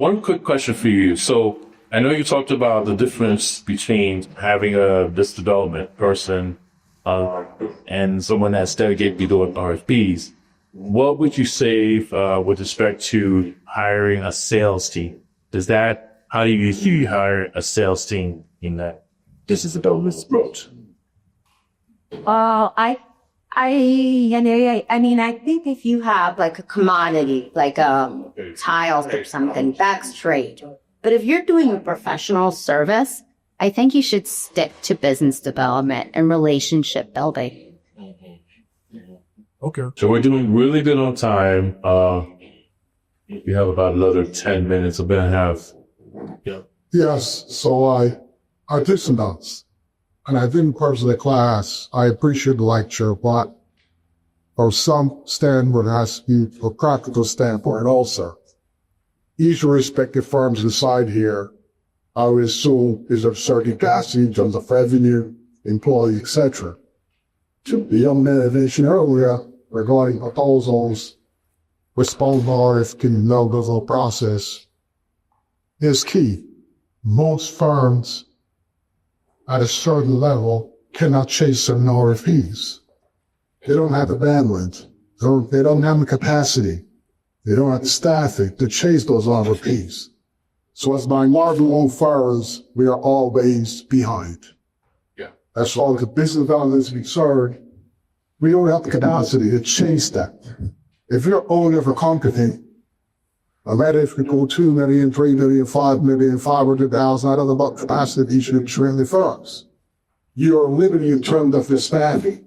One quick question for you. So I know you talked about the difference between having a business development person and someone that's dedicated to doing RFPs. What would you say with respect to hiring a sales team? How do you hire a sales team in that business development approach? I think if you have like a commodity, like tiles or something, that's trade. But if you're doing a professional service, I think you should stick to business development and relationship building. Okay. So we're doing really good on time. We have about another 10 minutes, a bit and a half. Yeah. Yes, so I took some notes. And I didn't purchase the class. I appreciate the lecture, but from some standpoint, it has to be a practical standpoint also. Each respective firms inside here, I would assume, is of certain capacity in terms of revenue, employee, etc. To the young man mentioned earlier regarding proposals, response RFQ, the whole process is key. Most firms at a certain level cannot chase certain RFPs. They don't have the bandwidth. They don't have the capacity. They don't have the staffing to chase those RFPs. So as minority-owned firms, we are always behind. Yeah. As far as the business development is concerned, we don't have the capacity to chase that. If you're owner of a company, no matter if you go 2 million, 3 million, 5 million, 500,000, I don't know about capacity of each of the extremely firms. You are limited in terms of expanding.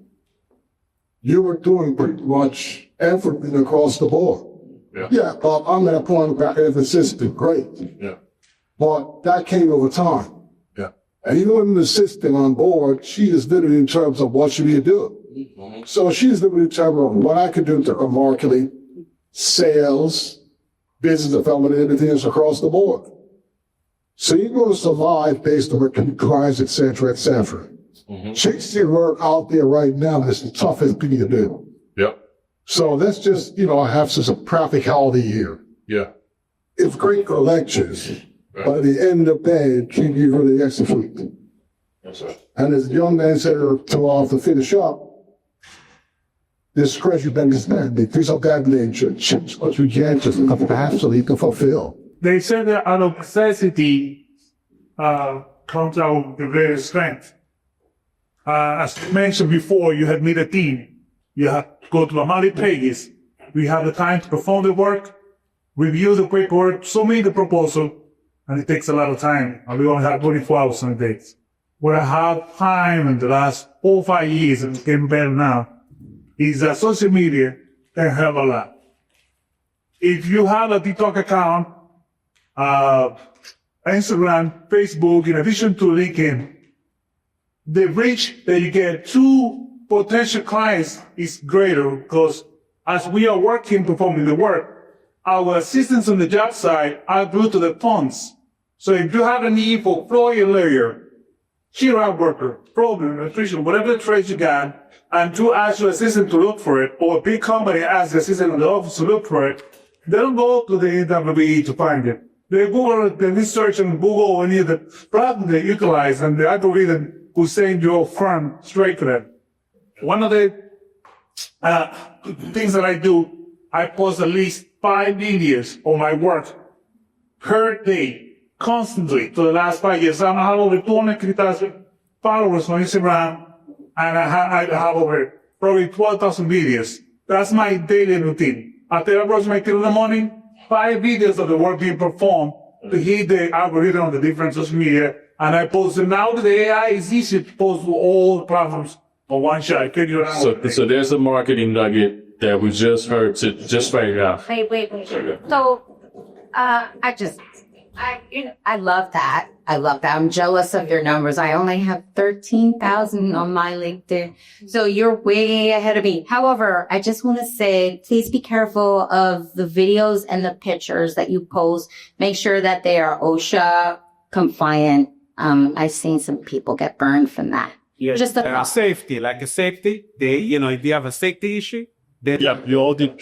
You are doing pretty much everything across the board. Yeah, but I'm at a point about emphasis, great. Yeah. But that came over time. Yeah. And even with an assistant on board, she is limited in terms of what she need to do. Mm-hmm. So she's limited in terms of what I could do to her marketing, sales, business development, everything is across the board. So you're going to survive based on what clients, et cetera, et cetera. Mm-hmm. Chasing work out there right now is the toughest thing to do. Yep. So that's just, have such a practicality here. Yeah. It's great for lectures, but at the end of the day, it can't be really execute. Yes, sir. And as the young man said to finish up, this crazy business man, they piece of that nature, change what you can just perhaps so you can fulfill. They said that out of necessity comes out the greatest strength. As mentioned before, you had made a team. You have to go to Amali pages. We have the time to perform the work, review the paperwork, submit the proposal, and it takes a lot of time. And we only have 24 hours on the days. What I have time in the last 4 or 5 years, and it's getting better now, is that social media can help a lot. If you have a TikTok account, Instagram, Facebook, in addition to LinkedIn, the reach that you get to potential clients is greater because as we are working, performing the work, our assistants on the job site are glued to the phones. So if you have a need for floor layer, shear-out worker, program, nutrition, whatever the trade you got, and to ask your assistant to look for it, or a big company asks the assistant in the office to look for it, they don't go to the NWE to find it. They go to the research and Google any of the platforms they utilize, and the algorithm will send your firm straight to them. One of the things that I do, I post at least 5 videos on my work per day, constantly, for the last 5 years. I have over 250,000 followers on Instagram, and I have over probably 12,000 videos. That's my daily routine. After I brush my teeth in the morning, 5 videos of the work being performed to hit the algorithm on the different social media, and I post them. Now that the AI is easy to post to all the platforms on one shot. So there's a marketing nugget that we just heard just right now. Wait. So, I love that. I'm jealous of your numbers. I only have 13,000 on my LinkedIn. So you're way ahead of me. However, I just want to say, please be careful of the videos and the pictures that you post. Make sure that they are OSHA compliant. I've seen some people get burned from that. Yes, Just a safety, like a safety. If you have a safety issue, then Yeah, you all did.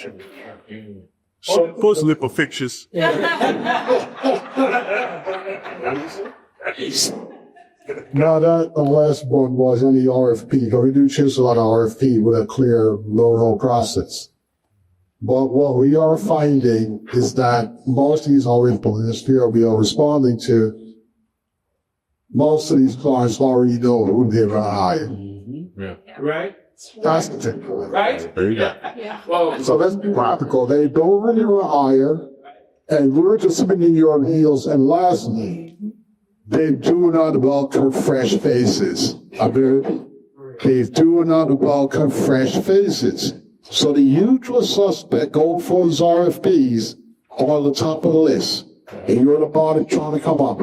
Supposedly for fixtures. Now that the last one was any RFP, because we do choose a lot of RFP with a clear no process. But what we are finding is that most of these RFPs we are responding to, most of these clients already know who they're going to hire. Right? That's the thing. Right? There you go. So let's be practical. They don't really want to hire, and we're just spinning you on heels. And lastly, they do not welcome fresh faces. They do not welcome fresh faces. So the usual suspect going for those RFPs are on the top of the list, and you're at the bottom trying to come up.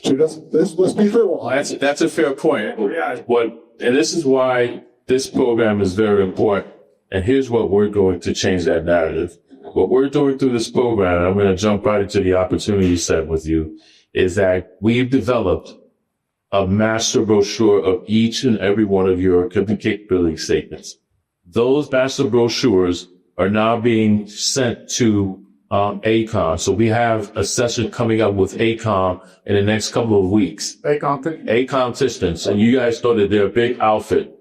So let's be fair. That's a fair point. And this is why this program is very important. And here's what we're going to change that narrative. What we're doing through this program, I'm going to jump right into the opportunity set with you, is that we've developed a master brochure of each and every one of your capability statements. Those master brochures are now being sent to ACOM. So we have a session coming up with ACOM in the next couple of weeks. ACOM Systems. And you guys know that they're a big outfit.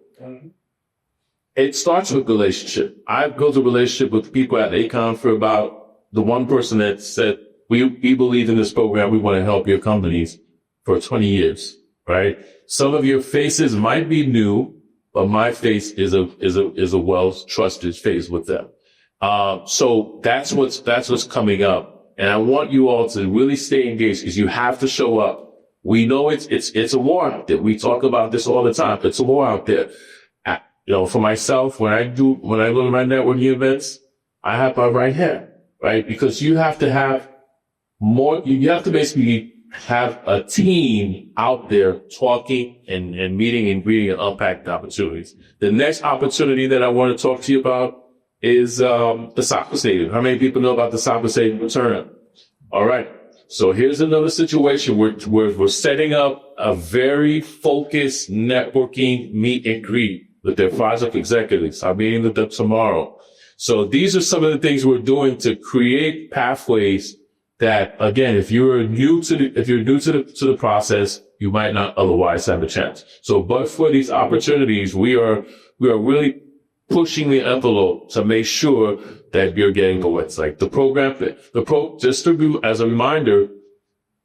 It starts with relationship. I've built a relationship with people at ACOM for about the one person that said, we believe in this program. We want to help your companies for 20 years, right? Some of your faces might be new, but my face is a well-trusted face with them. So that's what's coming up. And I want you all to really stay engaged because you have to show up. We know it's a war out there. We talk about this all the time. It's a war out there. For myself, when I go to my networking events, I have my right hand, right? Because you have to have more, you have to basically have a team out there talking and meeting and greeting and unpacking opportunities. The next opportunity that I want to talk to you about is the soccer stadium. How many people know about the soccer stadium return? All right. So here's another situation where we're setting up a very focused networking meet and greet with their project executives. I'm meeting with them tomorrow. So these are some of the things we're doing to create pathways that, again, if you're new to the process, you might not otherwise have a chance. So, but for these opportunities, we are really pushing the envelope to make sure that you're getting the wins. Like just to be as a reminder,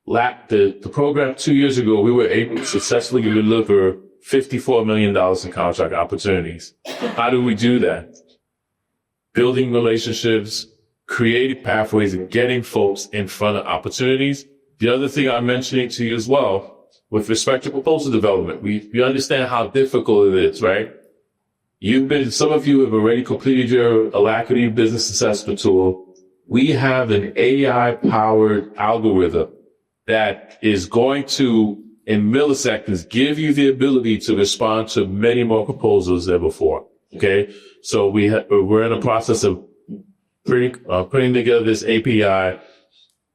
the program 2 years ago, we were able to successfully deliver $54 million in contract opportunities. How do we do that? Building relationships, creating pathways, and getting folks in front of opportunities. The other thing I'm mentioning to you as well, with respect to proposal development, we understand how difficult it is, right? Some of you have already completed your Alacrity business assessment tool. We have an AI-powered algorithm that is going to, in milliseconds, give you the ability to respond to many more proposals than before. Okay. So we're in the process of putting together this API.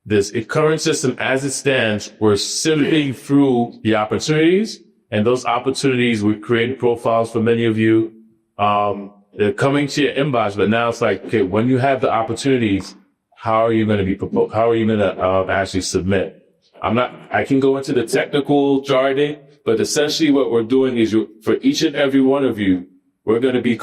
This current system as it stands, we're sifting through the opportunities, and those opportunities, we're creating profiles for many of you. They're coming to your inbox, but now it's like, okay, when you have the opportunities, how are you going to be proposed? How are you going to actually submit? I can go into the technical jargon, but essentially what we're doing is for each and every one of you, we're going to be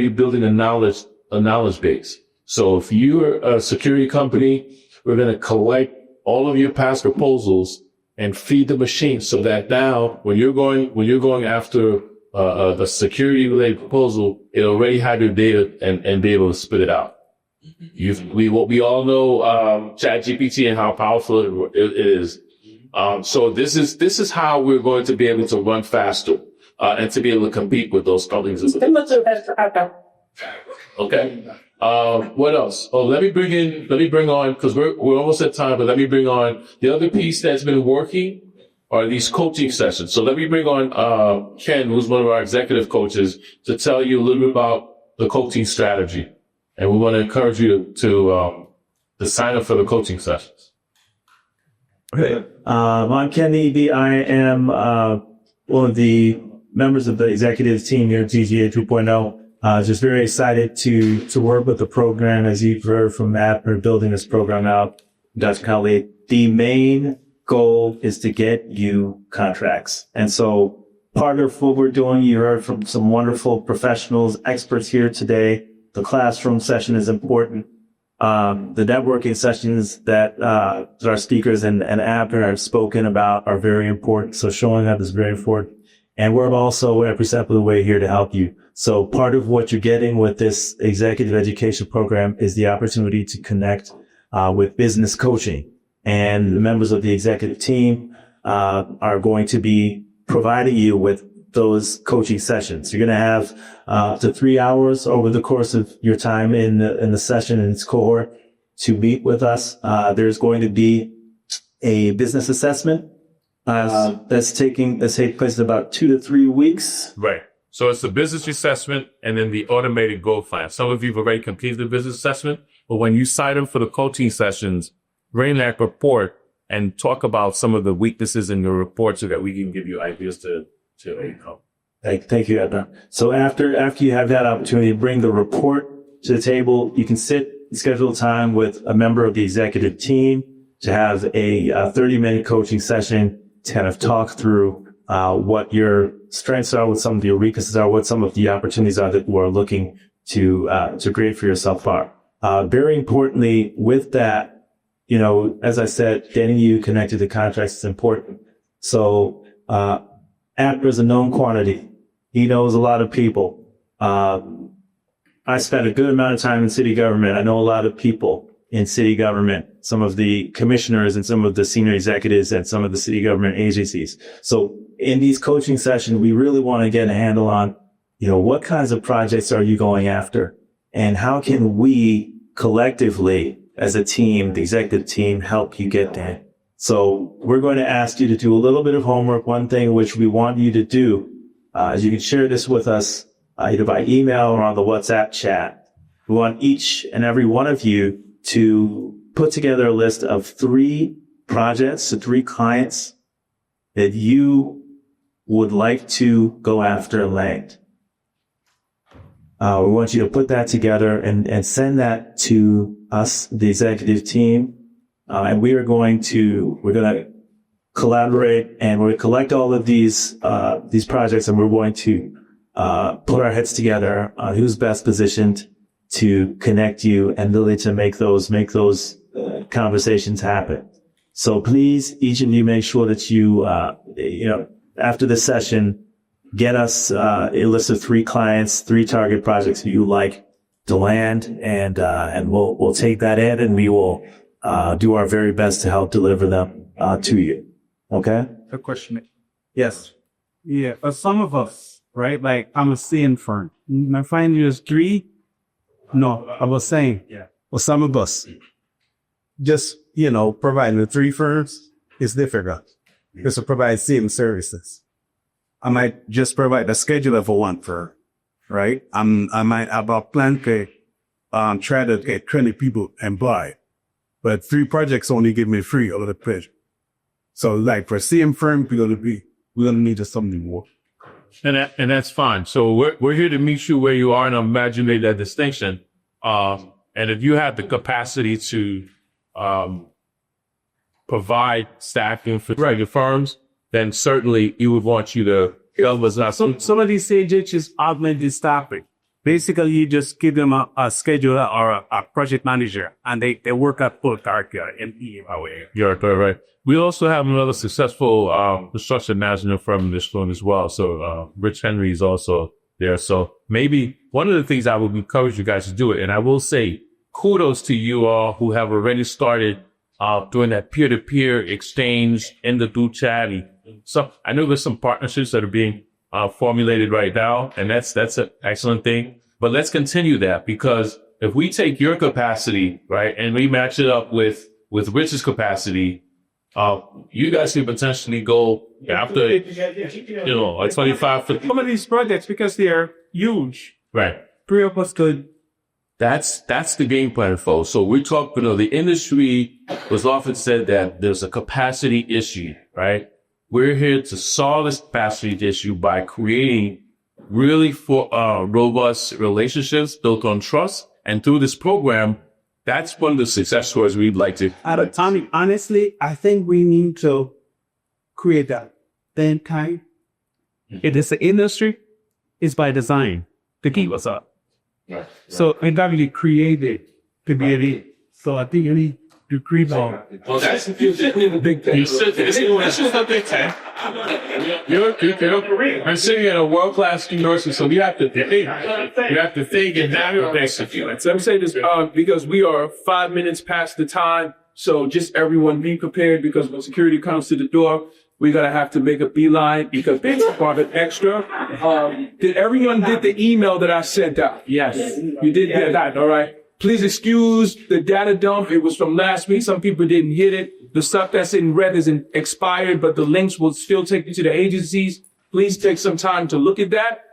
building a knowledge base. So if you're a security company, we're going to collect all of your past proposals and feed the machine so that now when you're going after a security related proposal, it already have your data and be able to spit it out. We all know ChatGPT and how powerful it is. So this is how we're going to be able to run faster and to be able to compete with those companies. Okay. What else? Oh, let me bring on, because we're almost at time, but let me bring on the other piece that's been working are these coaching sessions. So let me bring on Ken, who's one of our executive coaches, to tell you a little bit about the coaching strategy. And we want to encourage you to sign up for the coaching sessions. Okay. I'm Ken Eby. I am one of the members of the executive team here at GGA 2.0. just very excited to work with the program. As you've heard from Matt, we're building this program out. Dr. Khalid, the main goal is to get you contracts. And so part of what we're doing, you heard from some wonderful professionals, experts here today. The classroom session is important. The networking sessions that our speakers and Abner have spoken about are very important. So showing up is very important. And we're also every step of the way here to help you. So part of what you're getting with this executive education program is the opportunity to connect with business coaching. And the members of the executive team are going to be providing you with those coaching sessions. You're going to have up to 3 hours over the course of your time in the session in this cohort to meet with us. There's going to be a business assessment that's taking place in about 2 to 3 weeks. Right. So it's the business assessment and then the automated goal plan. Some of you have already completed the business assessment, but when you sign up for the coaching sessions, bring that report and talk about some of the weaknesses in your report so that we can give you ideas to overcome. Thank you, Edna. So after you have that opportunity, bring the report to the table. You can schedule time with a member of the executive team to have a 30-minute coaching session to kind of talk through what your strengths are, what some of your weaknesses are, what some of the opportunities are that we're looking to create for yourself are. Very importantly, with that, as I said, getting you connected to contracts is important. So, Abner is a known quantity. He knows a lot of people. I spent a good amount of time in city government. I know a lot of people in city government, some of the commissioners and some of the senior executives at some of the city government agencies. So in these coaching sessions, we really want to get a handle on, what kinds of projects are you going after? And how can we collectively, as a team, the executive team, help you get there? So we're going to ask you to do a little bit of homework. One thing which we want you to do is you can share this with us either by email or on the WhatsApp chat. We want each and every one of you to put together a list of 3 projects, 3 clients that you would like to go after and land. We want you to put that together and send that to us, the executive team. And we're going to collaborate and we're going to collect all of these projects and we're going to, put our heads together on who's best positioned to connect you and really to make those conversations happen. So please, each of you make sure that you, after the session, get us a list of 3 clients, 3 target projects that you like to land, and we'll take that in and we will do our very best to help deliver them to you. Okay? A question. Yes. Yeah, some of us, right? Like I'm a CN firm. I find you as 3. No, I was saying, well, some of us just, providing the 3 firms is difficult. Because to provide CN services. I might just provide a scheduler for 1 firm, right? I might have a plan to try to get 20 people employed. But 3 projects only give me 3 out of the pledge. So like for CM firm, we're gonna need something more. And that's fine. So we're here to meet you where you are, and I'm imagining that distinction. And if you have the capacity to provide staffing for regular firms, then certainly you would want you to help us out. Some of these agencies augment the staffing. Basically, you just give them a scheduler or a project manager, and they work at full target and way. You're right. We also have another successful construction management firm in this room as well. So Rich Henry is also there. So maybe one of the things I would encourage you guys to do it, and I will say kudos to you all who have already started doing that peer-to-peer exchange in the group chat. So I know there's some partnerships that are being formulated right now, and that's an excellent thing. But let's continue that, because if we take your capacity, right, and we match it up with Rich's capacity, you guys can potentially go after, like 25 for Some of these projects, because they are huge, right. 3 of us could. That's the game plan, folks. So we're talking, the industry was often said that there's a capacity issue, right? We're here to solve this capacity issue by creating really for robust relationships built on trust. And through this program, that's one of the success stories we'd like to. Tommy, honestly, I think we need to create that. Then kind. It is the industry, it's by design to keep us up. So we got to create it to be it. So I think you need to create that. Well, that's a big thing. It's just a big thing. I'm sitting at a world-class university, so you have to think. You have to think and now you're execute. So I'm saying this because we are 5 minutes past the time. So just everyone be prepared because when security comes to the door, we're going to have to make a beeline because they require extra. Did everyone get the email that I sent out? Yes. You did get that, all right? Please excuse the data dump. It was from last week. Some people didn't hit it. The stuff that's in red is expired, but the links will still take you to the agencies. Please take some time to look at that.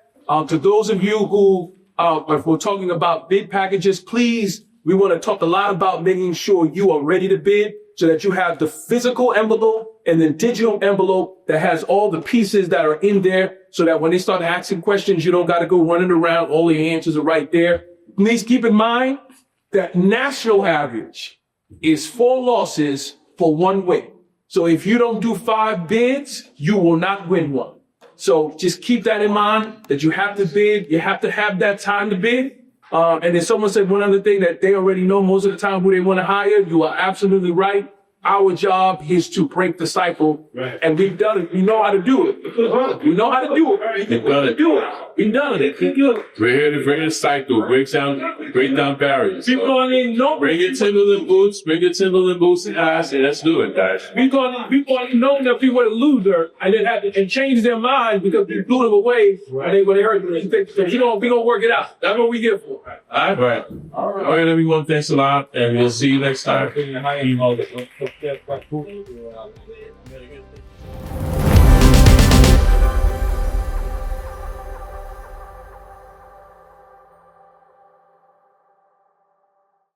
To those of you who, if we're talking about bid packages, please, we want to talk a lot about making sure you are ready to bid so that you have the physical envelope and the digital envelope that has all the pieces that are in there so that when they start asking questions, you don't got to go running around. All the answers are right there. Please keep in mind that national average is 4 losses for 1 win. So if you don't do 5 bids, you will not win one. So just keep that in mind that you have to bid. You have to have that time to bid. And then someone said one other thing that they already know most of the time who they want to hire. You are absolutely right. Our job is to break the cycle. Right. And we've done it. We know how to do it. We know how to do it. We've done it. We've done it. We're here to bring the cycle, break down barriers. We're going in, no. Bring your Timberland boots, and eyes, and let's do it, guys. We're going to know that people were a loser and then have to change their mind because we blew them away when they heard them. So we're going to work it out. That's what we get for. All right. All right, everyone. Thanks a lot, and we'll see you next time.